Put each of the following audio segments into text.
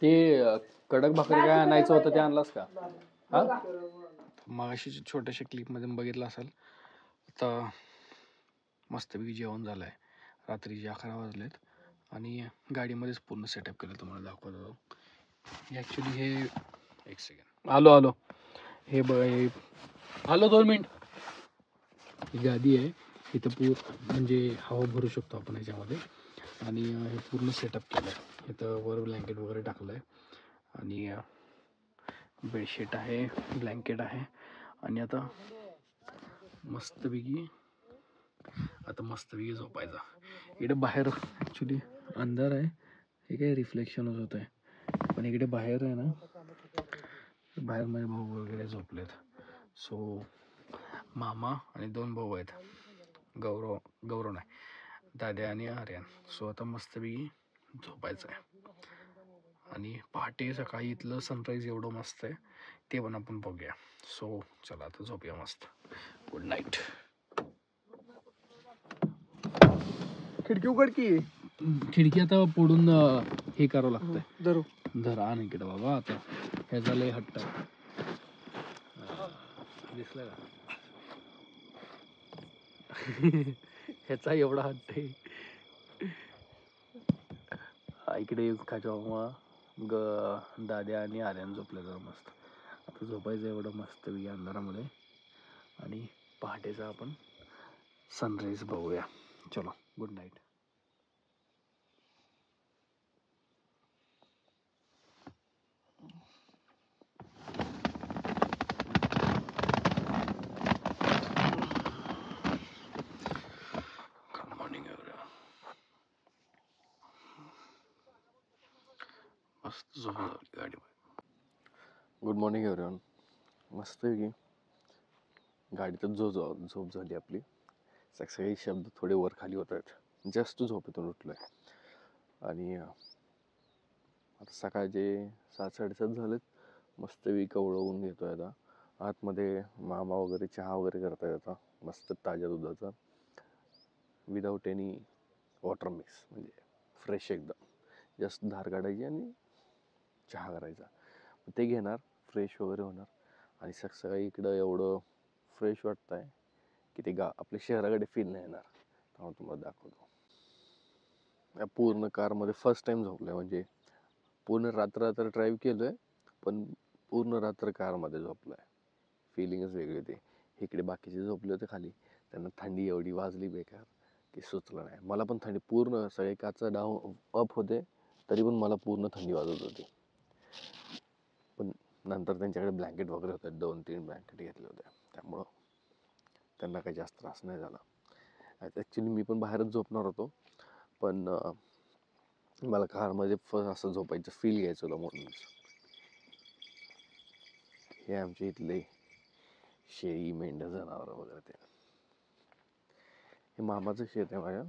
ते कडक भाकरी काय आणायचं होतं ते आणलास का? हा मगाशी छोट्याशा क्लिपमध्ये बघितलं असेल. आता मस्तपैकी जेवण झालं आहे. रात्रीचे 11 वाजलेत आणि गाडीमध्येच पूर्ण सेटअप केलं. तुम्हाला दाखवतो. ॲक्च्युली हे एक सेकंड आलो हे बघ, हे आलो 2 मिनिट. ही गादी आहे. इथं म्हणजे हवा भरू शकतो आपण ह्याच्यामध्ये. आणि हे पूर्ण सेटअप केलं आहे. इथं वर ब्लँकेट वगैरे टाकलं आहे आणि बेडशीट आहे, ब्लँकेट आहे. आणि आता मस्तपैकी झोपायचा. इकडे बाहेर ॲक्च्युली अंधार आहे. हे काय रिफ्लेक्शनच होत आहे. पण इकडे बाहेर आहे ना, बाहेर माझे भाऊ वगैरे झोपलेत. सो मामा आणि 2 भाऊ आहेत. गौरव नाही, दाद्या आणि आर्यन. सो आता मस्तपैकी झोपायचं आहे. आणि पहाटे सकाळी इथलं सनराईज एवढं मस्त आहे, ते पण आपण बघूया. सो चला आता झोपूया मस्त. Good night. खिडकी उघड की. खिडकी आता फोडून हे करावं लागतंय. धरा नाही इकडे बाबा. आता ह्याचा लय हट्ट आहे. दिसलं का? ह्याचा एवढा हट्ट आहे. इकडे खाच्या दाद्या आणि आर्यन झोपले जरा मस्त. आता झोपायचं एवढं मस्त अंधारामध्ये आणि पहाटेचा आपण सनराईज बघूया. चलो good night. Good morning everyone. मस्त झोप झाली गाडीमध्ये. Good morning everyone. मस्त की गाडीतच झोप झाली आपली. सगळे शब्द थोडे वर खाली होत आहेत. जस्ट झोपेतून उठलोय आणि आता सकाळचे 7-7:30 झालेत. मस्तपैकी कवळवून घेतोय आता. आतमध्ये मामा वगैरे चहा वगैरे करतायत आता मस्त ताज्या दुधाचा, विदाऊट एनी वॉटर मिक्स, म्हणजे फ्रेश एकदम. जस्ट धार काढायची आणि चहा करायचा. ते घेणार, फ्रेश वगैरे होणार आणि सकाळी इकडं एवढं फ्रेश वाटत आहे की ते आपल्या शहराकडे फील नाही येणार. त्यामुळे तुम्हाला दाखवतो. या पूर्ण कारमध्ये फर्स्ट टाइम झोपलोय. म्हणजे पूर्ण रात्र ड्राईव्ह केलोय, पण पूर्ण रात्र कारमध्ये झोपलोय. फिलिंगच वेगळी होती. इकडे बाकीचे झोपले होते खाली, त्यांना थंडी एवढी वाजली बेकार की सुचलं नाही. मला पण थंडी, पूर्ण सगळे काचा डाऊन अप होते तरी पण मला पूर्ण थंडी वाजत होती. पण नंतर त्यांच्याकडे ब्लँकेट वगैरे होते, 2-3 ब्लँकेट घेतले होते, त्यामुळं त्यांना काही जास्त त्रास नाही झाला. ॲक्च्युली मी पण बाहेरच झोपणार होतो, पण मला कारमध्ये असं झोपायचं फील घ्यायचं होतं म्हणून. हे आमच्या इथले शेळी, मेंढ्या, जनावर वगैरे ते. हे मामाचं शेत आहे माझ्या,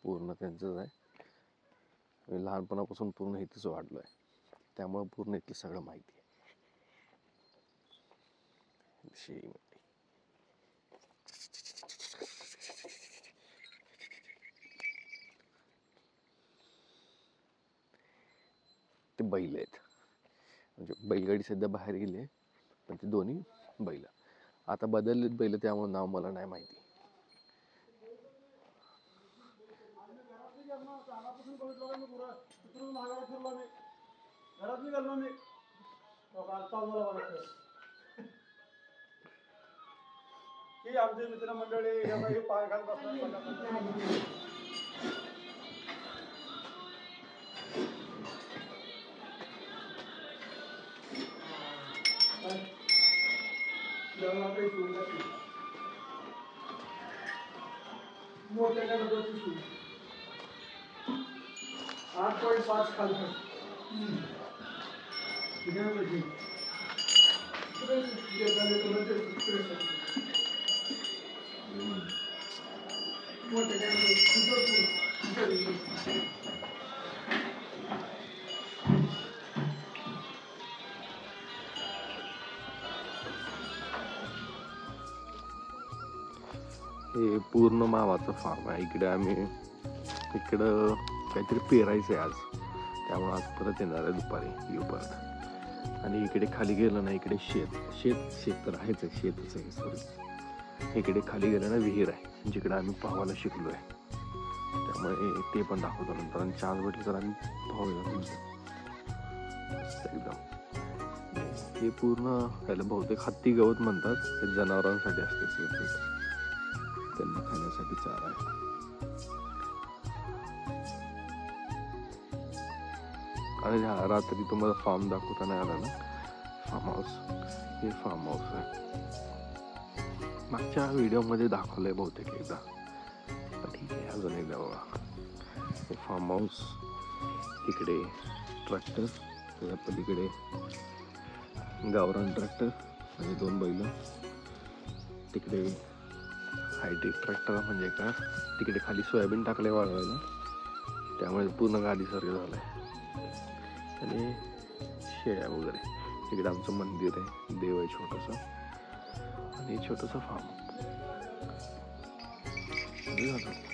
पूर्ण त्यांचंच आहे. मी लहानपणापासून पूर्ण इथेच वाढलोय, त्यामुळे पूर्ण इथलं सगळं माहिती आहे. शेळी, मेंढी, ते बैल आहेत. म्हणजे बैलगाडी सध्या बाहेर गेली, पण ते दोन्ही बैल आता बदललेत बैल, त्यामुळे नाव मला नाही माहिती. आमचे मित्रमंडळी पाय घालत मोठ्या गणपतीची सूट 8.5 खालचं हे पूर्ण मावाचं फार्म आहे. इकडे आम्ही इकडं काहीतरी पेरायचं आहे आज. त्यामुळे आज परत येणार आहे दुपारी येऊ परत. आणि इकडे खाली गेलं ना, इकडे शेत तर आहेच आहे, शेतच आहे सॉरी. इकडे खाली गेलं ना विहीर आहे, जिकडे आम्ही पोहायला शिकलो आहे. त्यामुळे ते पण दाखवतो नंतर. आणि चान्स भेटलं तर आम्ही पोहायला एकदम. हे पूर्ण त्याला बहुतेक हत्ती गवत म्हणतात. हे जनावरांसाठी असते सेपरेट, त्यांना खाण्यासाठी चारा आहे. आणि हा रात्री तुम्हाला फार्म दाखवता नाही आला ना, फार्म हाऊस. हे फार्म हाऊस आहे. मागच्या व्हिडिओमध्ये दाखवलंय बहुतेक एकदा, पण ठीक आहे अजून एकदा बघा. हे फार्म हाऊस. इकडे ट्रॅक्टर, त्याच्या पलीकडे गावरान ट्रॅक्टर म्हणजे 2 बैल. तिकडे हायटेक ट्रॅक्टर म्हणजे का, तिकडे खाली सोयाबीन टाकले वाळवायला, त्यामुळे पूर्ण गाडीसारखं झालं आहे. आणि शेळ्या वगैरे. इकडे आमचं मंदिर आहे, देव आहे छोटंसं, आणि छोटंसं फार्म झालं.